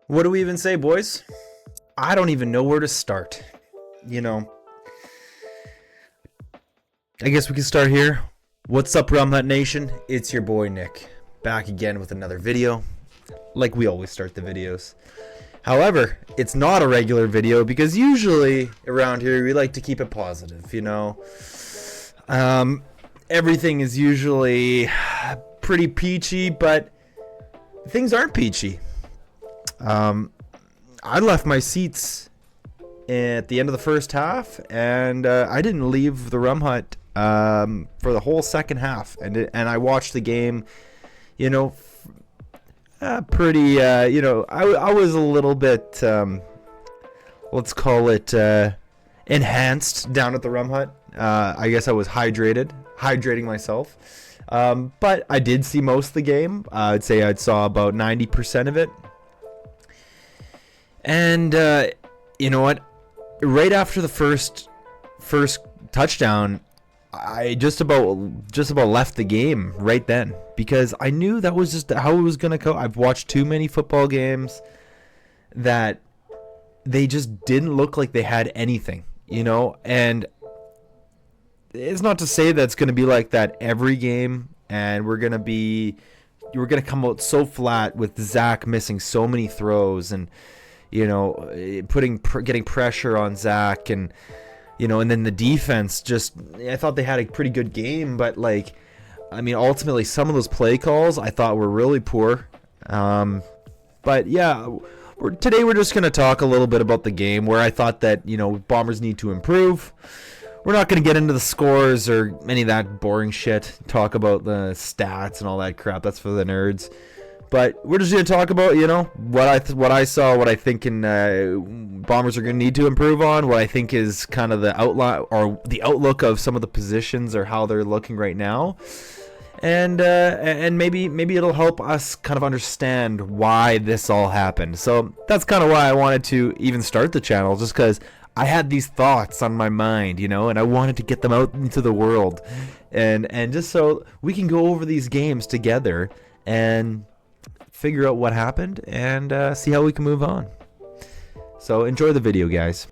What do we even say, boys? I don't even know where to start. You know, I guess we can start here. What's up, Realm Hut Nation? It's your boy Nick, back again with another video, like we always start the videos. However, it's not a regular video because usually around here we like to keep it positive, you know. Everything is usually pretty peachy, but things aren't peachy. I left my seats at the end of the first half, and I didn't leave the Rum Hut for the whole second half, and I watched the game. You know, pretty. You know, I was a little bit, let's call it, enhanced down at the Rum Hut. I guess I was hydrating myself. But I did see most of the game. I'd say I saw about 90% of it. And you know what? Right after the first touchdown, I just about left the game right then because I knew that was just how it was gonna go. I've watched too many football games that they just didn't look like they had anything, you know. And it's not to say that it's gonna be like that every game, and we're gonna come out so flat with Zach missing so many throws and, you know, getting pressure on Zach, and, you know, and then the defense I thought they had a pretty good game, but like, I mean, ultimately some of those play calls I thought were really poor. But yeah, today we're just gonna talk a little bit about the game where I thought that, you know, Bombers need to improve. We're not going to get into the scores or any of that boring shit. Talk about the stats and all that crap. That's for the nerds. But we're just going to talk about, you know, what I saw, what I think Bombers are going to need to improve on, what I think is kind of the outline or the outlook of some of the positions or how they're looking right now. And maybe it'll help us kind of understand why this all happened. So that's kind of why I wanted to even start the channel, just because I had these thoughts on my mind, you know, and I wanted to get them out into the world, and just so we can go over these games together and figure out what happened and see how we can move on. So enjoy the video, guys.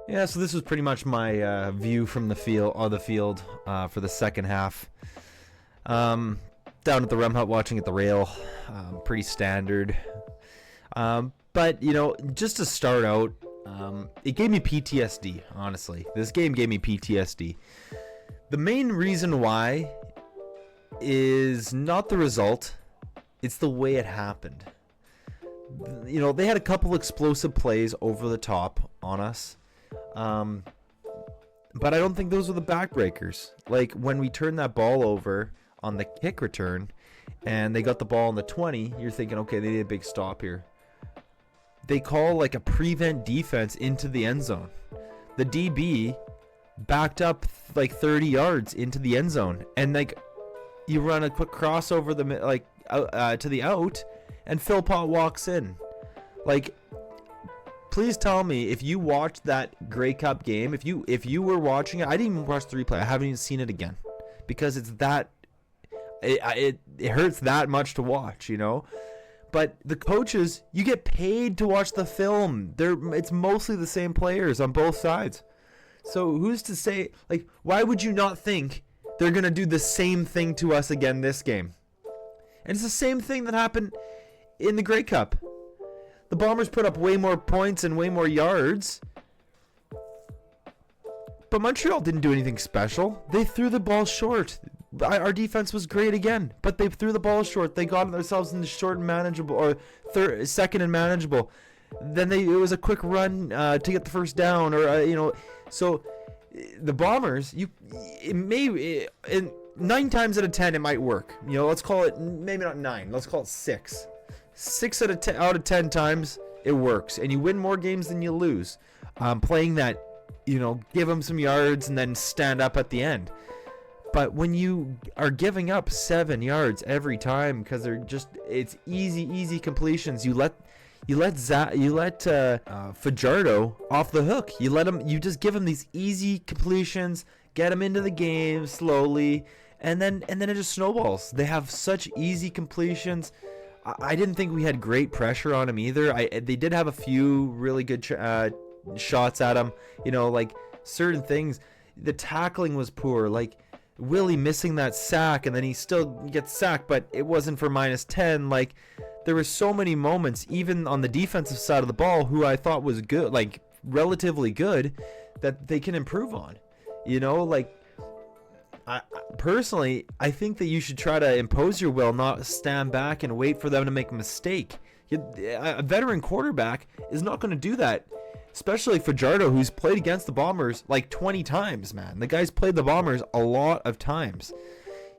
Yeah, so this was pretty much my view from the field for the second half. Down at the Rum Hut, watching at the rail, pretty standard. But you know, just to start out. It gave me PTSD, honestly. This game gave me PTSD. The main reason why is not the result, it's the way it happened. You know, they had a couple explosive plays over the top on us. But I don't think those were the backbreakers. Like when we turned that ball over on the kick return and they got the ball on the 20, you're thinking, okay, they need a big stop here. They call like a prevent defense into the end zone. The DB backed up like 30 yards into the end zone, and like you run a quick crossover to the out, and Philpott walks in. Like, please tell me if you watched that Grey Cup game, if you were watching it. I didn't even watch the replay. I haven't even seen it again because it's that it hurts that much to watch, you know. But the coaches, you get paid to watch the film. It's mostly the same players on both sides. So who's to say, like, why would you not think they're going to do the same thing to us again this game? And it's the same thing that happened in the Grey Cup. The Bombers put up way more points and way more yards. But Montreal didn't do anything special. They threw the ball short. Our defense was great again, but they threw the ball short. They got themselves in the short and manageable, or second and manageable. Then it was a quick run to get the first down, or you know. So the Bombers, 9 times out of 10 it might work. You know, let's call it maybe not 9. Let's call it 6. 6 out of 10 times it works, and you win more games than you lose. Playing that, you know, give them some yards and then stand up at the end. But when you are giving up 7 yards every time because it's easy completions, you let Fajardo off the hook. You just give him these easy completions, get him into the game slowly, and then it just snowballs. They have such easy completions. I didn't think we had great pressure on him either. They did have a few really good shots at him. Like certain things. The tackling was poor. Like Willie missing that sack, and then he still gets sacked, but it wasn't for -10. Like there were so many moments, even on the defensive side of the ball, who I thought was good, like relatively good, that they can improve on. Like personally, I think that you should try to impose your will, not stand back and wait for them to make a mistake. A veteran quarterback is not going to do that, especially Fajardo, who's played against the Bombers like 20 times, man. The guy's played the Bombers a lot of times.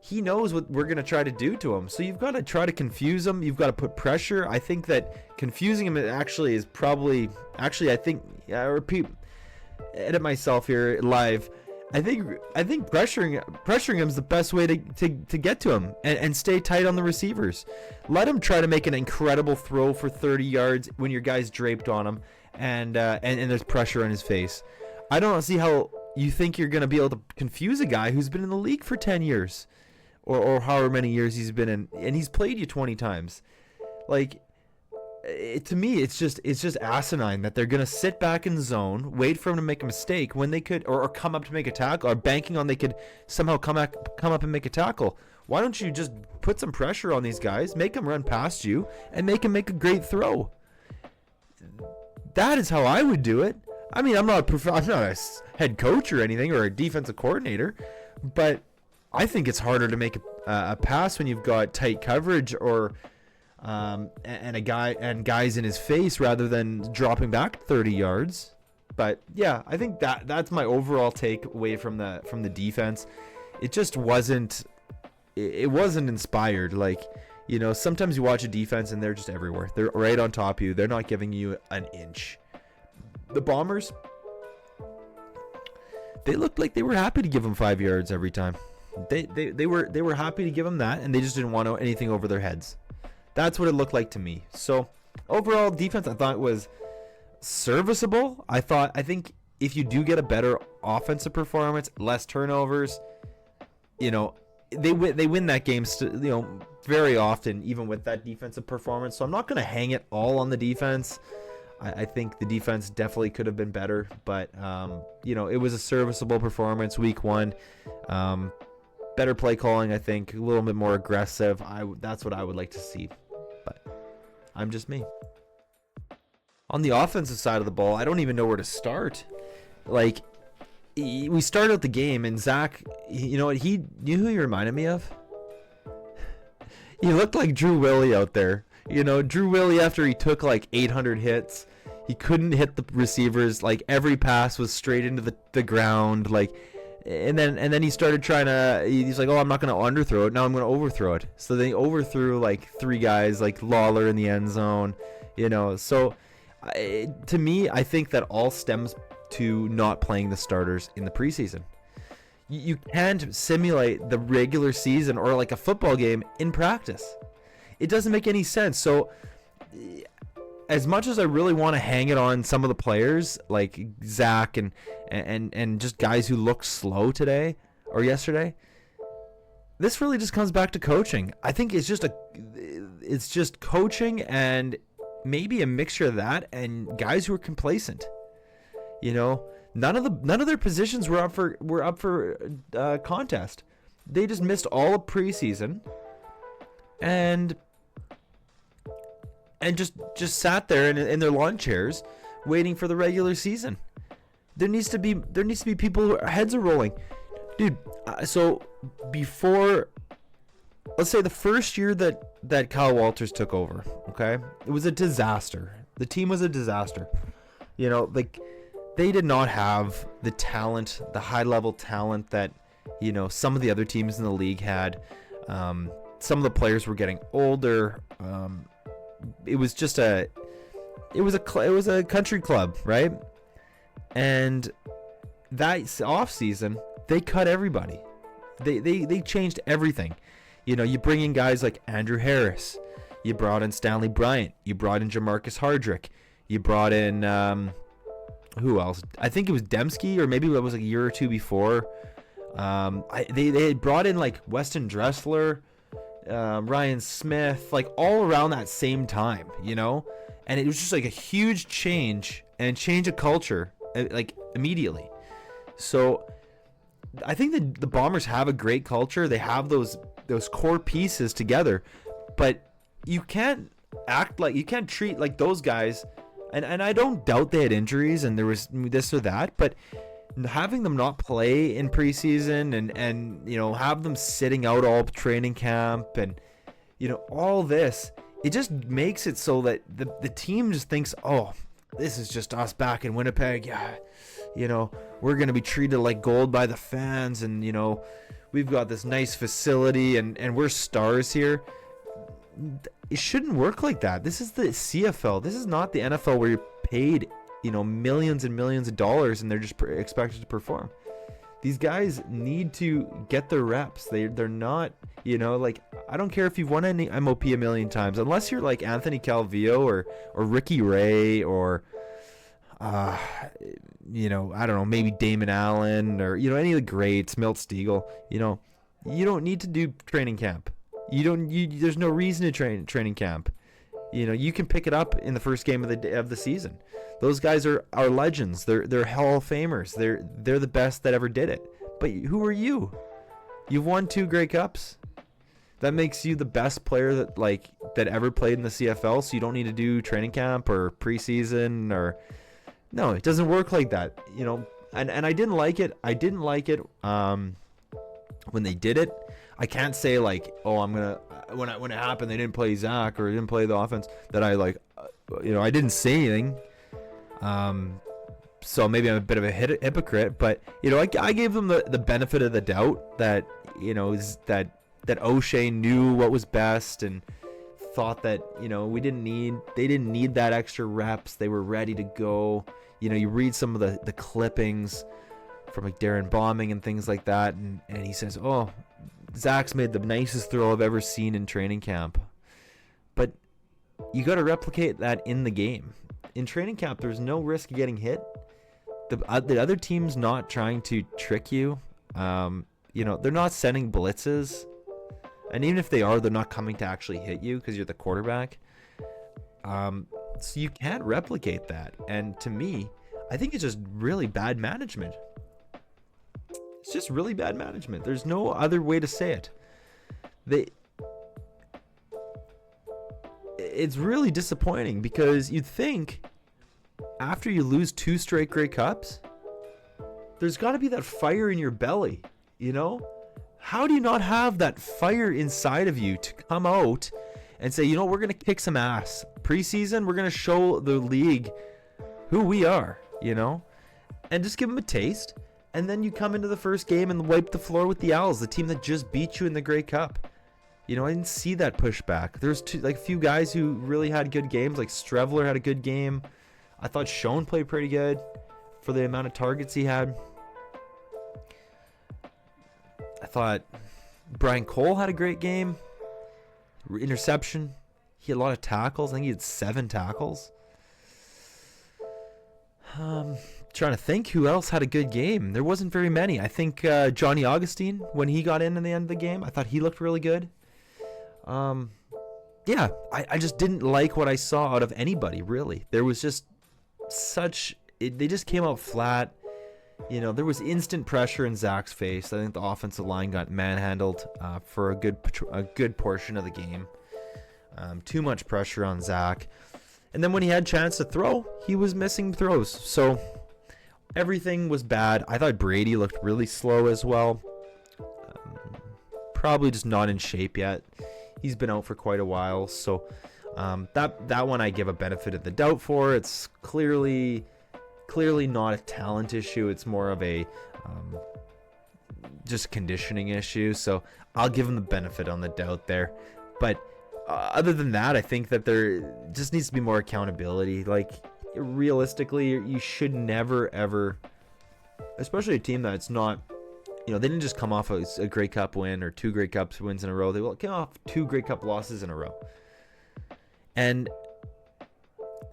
He knows what we're going to try to do to him. So you've got to try to confuse him. You've got to put pressure. I think that confusing him actually is probably... Actually, I think... I repeat... Edit myself here live. I think pressuring him is the best way to get to him and stay tight on the receivers. Let him try to make an incredible throw for 30 yards when your guy's draped on him and there's pressure on his face. I don't see how you think you're going to be able to confuse a guy who's been in the league for 10 years or however many years he's been in, and he's played you 20 times. Like, to me, it's just asinine that they're gonna sit back in zone, wait for him to make a mistake when they could, or come up to make a tackle, or banking on they could somehow come up and make a tackle. Why don't you just put some pressure on these guys, make them run past you, and make them make a great throw? That is how I would do it. I mean, I'm not a head coach or anything, or a defensive coordinator, but I think it's harder to make a pass when you've got tight coverage or and guys in his face rather than dropping back 30 yards. But yeah, I think that's my overall take away from the defense. It just wasn't inspired. Like, sometimes you watch a defense and they're just everywhere. They're right on top of you. They're not giving you an inch. The Bombers, they looked like they were happy to give them 5 yards every time. They were happy to give them that, and they just didn't want anything over their heads. That's what it looked like to me. So overall defense, I thought was serviceable. I think if you do get a better offensive performance, less turnovers, they win that game. Very often, even with that defensive performance. So I'm not going to hang it all on the defense. I think the defense definitely could have been better, but it was a serviceable performance week one. Better play calling, I think, a little bit more aggressive. That's what I would like to see, but I'm just me. On the offensive side of the ball, I don't even know where to start. Like, we started the game, and Zach, you know who he reminded me of? He looked like Drew Willie out there. Drew Willie, after he took like 800 hits, he couldn't hit the receivers. Like, every pass was straight into the ground. Like, and then he started trying to. He's like, oh, I'm not going to underthrow it. Now I'm going to overthrow it. So then he overthrew like 3 guys, like Lawler in the end zone. So to me, I think that all stems to not playing the starters in the preseason. You can't simulate the regular season or like a football game in practice. It doesn't make any sense. So as much as I really want to hang it on some of the players like Zach and just guys who looked slow today or yesterday, this really just comes back to coaching. I think it's just coaching and maybe a mixture of that and guys who are complacent. None of their positions were up for contest. They just missed all of preseason and just sat there in their lawn chairs waiting for the regular season. There needs to be people whose heads are rolling, dude. So before, let's say the first year that Kyle Walters took over, okay, it was a disaster. The team was a disaster. Like, they did not have the talent, the high level talent that some of the other teams in the league had. Some of the players were getting older. It was just a country club, right? And that off season, they cut everybody. They changed everything. You bring in guys like Andrew Harris. You brought in Stanley Bryant. You brought in Jamarcus Hardrick. You brought in who else? I think it was Dembski, or maybe it was like a year or two before. They had brought in like Weston Dressler. Ryan Smith, like all around that same time, you know? And it was just like a huge change and change of culture, like immediately. So I think the Bombers have a great culture. They have those core pieces together, but you can't treat like those guys. And I don't doubt they had injuries and there was this or that, but having them not play in preseason and you know, have them sitting out all training camp and you know, all this, it just makes it so that the team just thinks, oh, this is just us back in Winnipeg. Yeah, you know, we're going to be treated like gold by the fans, and you know, we've got this nice facility and we're stars here. It shouldn't work like that. This is the CFL. This is not the NFL where you're paid, you know, millions and millions of dollars and they're just expected to perform. These guys need to get their reps. They're not, you know, like, I don't care if you've won any MOP a million times, unless you're like Anthony Calvillo or Ricky Ray or you know, I don't know, maybe Damon Allen or, you know, any of the greats, Milt Stegall. You know, you don't need to do training camp. There's no reason to training camp. You know, you can pick it up in the first game of the season. Those guys are legends. They're Hall of Famers. They're the best that ever did it. But who are you? You've won 2 Grey Cups. That makes you the best player that ever played in the CFL. So you don't need to do training camp or preseason or no. It doesn't work like that. You know, and I didn't like it. When they did it. I can't say like, oh, I'm gonna when it happened they didn't play Zach or didn't play the offense that I like, you know, I didn't say anything. So maybe I'm a bit of a hypocrite, but you know, I gave them the benefit of the doubt that, you know, that O'Shea knew what was best and thought that, you know, they didn't need that extra reps. They were ready to go. You know, you read some of the clippings from like Darren Bombing and things like that, and he says, oh, Zach's made the nicest throw I've ever seen in training camp. But you got to replicate that in the game. In training camp, there's no risk of getting hit. The other team's not trying to trick you. You know, they're not sending blitzes. And even if they are, they're not coming to actually hit you because you're the quarterback. So you can't replicate that. And to me, I think it's just really bad management. It's just really bad management. There's no other way to say it. It's really disappointing because you'd think after you lose 2 straight Grey Cups, there's got to be that fire in your belly, you know? How do you not have that fire inside of you to come out and say, you know, we're going to kick some ass. Preseason, we're going to show the league who we are, you know? And just give them a taste. And then you come into the first game and wipe the floor with the Owls, the team that just beat you in the Grey Cup. You know, I didn't see that pushback. There's a few guys who really had good games, like Strevler had a good game. I thought Schoen played pretty good for the amount of targets he had. I thought Brian Cole had a great game. Interception. He had a lot of tackles. I think he had 7 tackles. Trying to think who else had a good game. There wasn't very many. I think Johnny Augustine, when he got in the end of the game, I thought he looked really good. Yeah, I just didn't like what I saw out of anybody, really. There was just they just came out flat. You know, there was instant pressure in Zach's face. I think the offensive line got manhandled for a good portion of the game. Too much pressure on Zach. And then when he had a chance to throw, he was missing throws. So everything was bad. I thought Brady looked really slow as well. Probably just not in shape yet. He's been out for quite a while. So that one I give a benefit of the doubt for. It's clearly not a talent issue. It's more of a just conditioning issue. So I'll give him the benefit on the doubt there. But other than that, I think that there just needs to be more accountability. Like, realistically, you should never, ever, especially a team that's not, you know, they didn't just come off a Grey Cup win or 2 Grey Cups wins in a row. They came off 2 Grey Cup losses in a row. And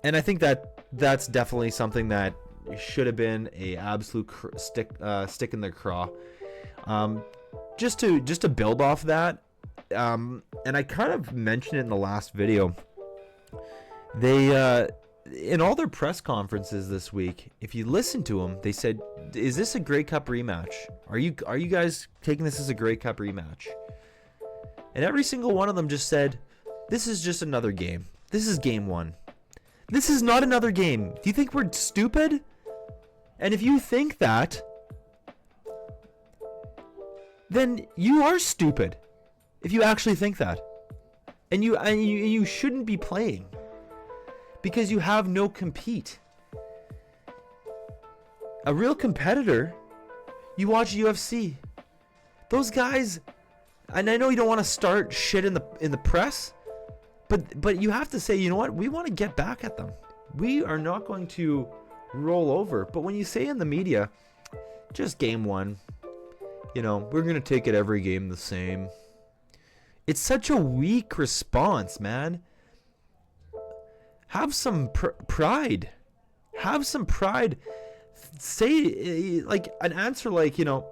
I think that's definitely something that should have been a absolute stick in their craw. Just to build off that, and I kind of mentioned it in the last video. They in all their press conferences this week, if you listen to them, they said, "Is this a Grey Cup rematch? Are you guys taking this as a Grey Cup rematch?" And every single one of them just said, "This is just another game. This is game 1. This is not another game. Do you think we're stupid? And if you think that, then you are stupid. If you actually think that, and you shouldn't be playing, because you have no compete. A real competitor, you watch UFC. Those guys, and I know you don't want to start shit in the press, but you have to say, you know what? We want to get back at them. We are not going to roll over. But when you say in the media, just game 1, you know, we're going to take it every game the same. It's such a weak response, man. Have some pride. Have some pride. Say, like, an answer like, you know,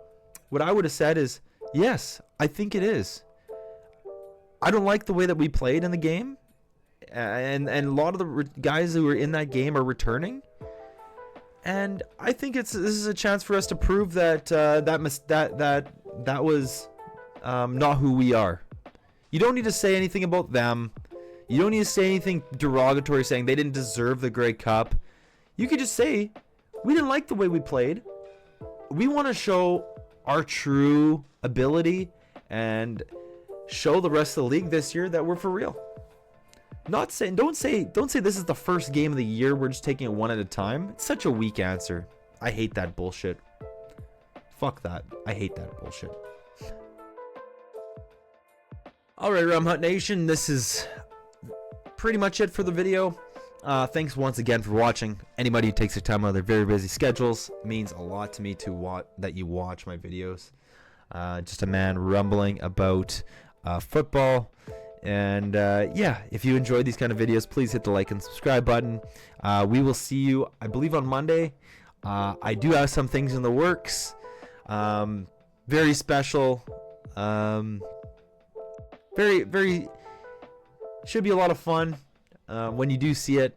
what I would have said is, yes, I think it is. I don't like the way that we played in the game, and a lot of the guys who were in that game are returning, and I think this is a chance for us to prove that that was not who we are. You don't need to say anything about them. You don't need to say anything derogatory saying they didn't deserve the Grey Cup. You could just say, we didn't like the way we played. We want to show our true ability and show the rest of the league this year that we're for real. Don't say this is the first game of the year, we're just taking it one at a time. It's such a weak answer. I hate that bullshit. Fuck that. I hate that bullshit. Alright, Rum Hut Nation, this is pretty much it for the video. Thanks once again for watching. Anybody who takes their time out of their very busy schedules, means a lot to me that you watch my videos. Just a man rumbling about football. And yeah, if you enjoyed these kind of videos, please hit the like and subscribe button. We will see you, I believe, on Monday. I do have some things in the works. Very special. Very should be a lot of fun when you do see it.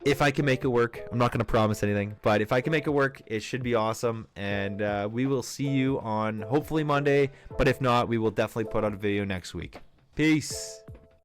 If I can make it work, I'm not going to promise anything, but if I can make it work, it should be awesome. And we will see you on hopefully Monday, but if not, we will definitely put out a video next week. Peace.